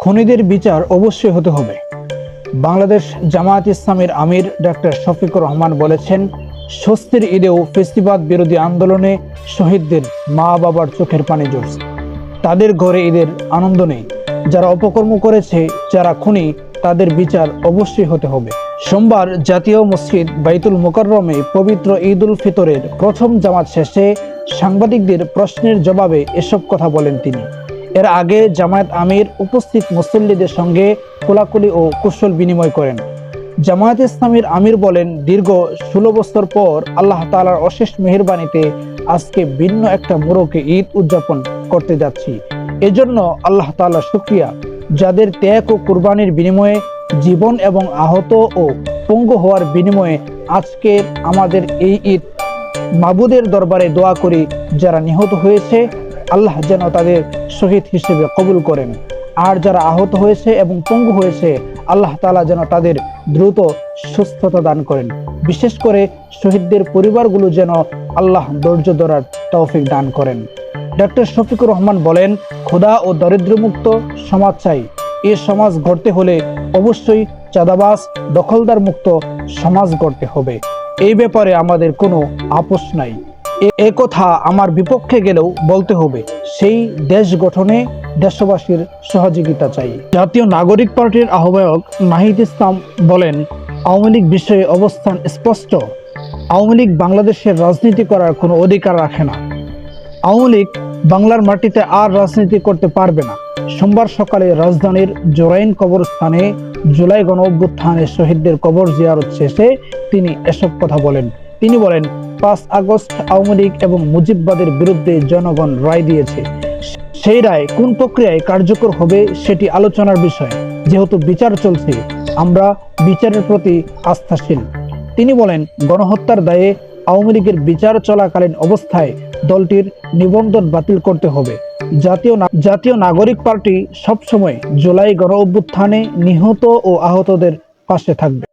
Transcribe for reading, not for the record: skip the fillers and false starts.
খুনিদের বিচার অবশ্যই হতে হবে। বাংলাদেশ জামায়াত ইসলামীর আমির ডক্টর শফিকুর রহমান বলেছেন, স্বস্তির ঈদেও ফেসিবাদ বিরোধী আন্দোলনে শহীদদের মা বাবার চোখের পানি ঝরছে। তাদের ঘরে ঈদের আনন্দ নেই। যারা অপকর্ম করেছে, যারা খুনি, তাদের বিচার অবশ্যই হতে হবে। সোমবার জাতীয় মসজিদ বাইতুল মোকাররমে পবিত্র ঈদ উল ফিতরের প্রথম জামাত শেষে সাংবাদিকদের প্রশ্নের জবাবে এসব কথা বলেন তিনি। এর আগে জামায়াত আমির উপস্থিত মুসল্লিদের সঙ্গে কোলাকুলি ও কুশল বিনিময় করেন। জামায়াত ইসলামীর আমির বলেন, দীর্ঘ 16 বছর পর আল্লাহ তাআলার অশেষ মেহেরবানিতে আজকে ভিন্ন একটা মোড়কে ঈদ উদযাপন করতে যাচ্ছি। এজন্য আল্লাহ তাআলার শুকরিয়া, যাদের ত্যাগ ও কুরবানির বিনিময়ে, জীবন এবং আহত ও পঙ্গু হওয়ার বিনিময়ে আজকের আমাদের এই ঈদ। মাবুদের দরবারে দোয়া করি, যারা নিহত হয়েছে আল্লাহ যেন তাদের শহীদ হিসেবে কবুল করেন, আর যারা আহত হয়েছে এবং পঙ্গু হয়েছে আল্লাহ তাআলা যেন তাদের দ্রুত সুস্থতা দান করেন। বিশেষ করে শহীদদের পরিবারগুলো যেন আল্লাহ ধৈর্য ধরার তৌফিক দান করেন। ডক্টর শফিকুর রহমান বলেন, ক্ষুধা ও দরিদ্রমুক্ত সমাজ চাই। এই সমাজ গড়তে হলে অবশ্যই চাঁদাবাজ, দখলদার মুক্ত সমাজ গড়তে হবে। এই ব্যাপারে আমাদের কোনো আপোষ নাই। এ কথা আমার বিপক্ষে গেলেও বলতে হবে, সেই দেশ গঠনে দেশবাসীর সহযোগিতা চাই। জাতীয় নাগরিক পার্টির আহ্বায়ক নাহিদ ইসলাম বলেন, আওয়ামী লীগ বিষয়ে অবস্থান স্পষ্ট। আওয়ামী লীগ বাংলাদেশের রাজনীতি করার কোনো অধিকার রাখে না। আওয়ামী লীগ বাংলার মাটিতে আর রাজনীতি করতে পারবে না। সোমবার সকালে রাজধানীর জোরাইন কবরস্থানে জুলাই গণঅভ্যুত্থানে শহীদদের কবর জিয়ারত শেষে তিনি এসব কথা বলেন। তিনি বলেন, 5 আগস্ট আওয়ামী লীগ এবং মুজিববাদের বিরুদ্ধে জনগণ রায় দিয়েছে। সেই রায় কোন প্রক্রিয়ায় কার্যকর হবে সেটি আলোচনার বিষয়। যেহেতু বিচার চলছে, আমরা বিচারের প্রতি আস্থাশীল। তিনি বলেন, গণহত্যার দায়ে আওয়ামী লীগের বিচার চলাকালীন অবস্থায় দলটির নিবন্ধন বাতিল করতে হবে। জাতীয় নাগরিক পার্টি সবসময় জুলাই গণঅভ্যুত্থানে নিহত ও আহতদের পাশে থাকবে।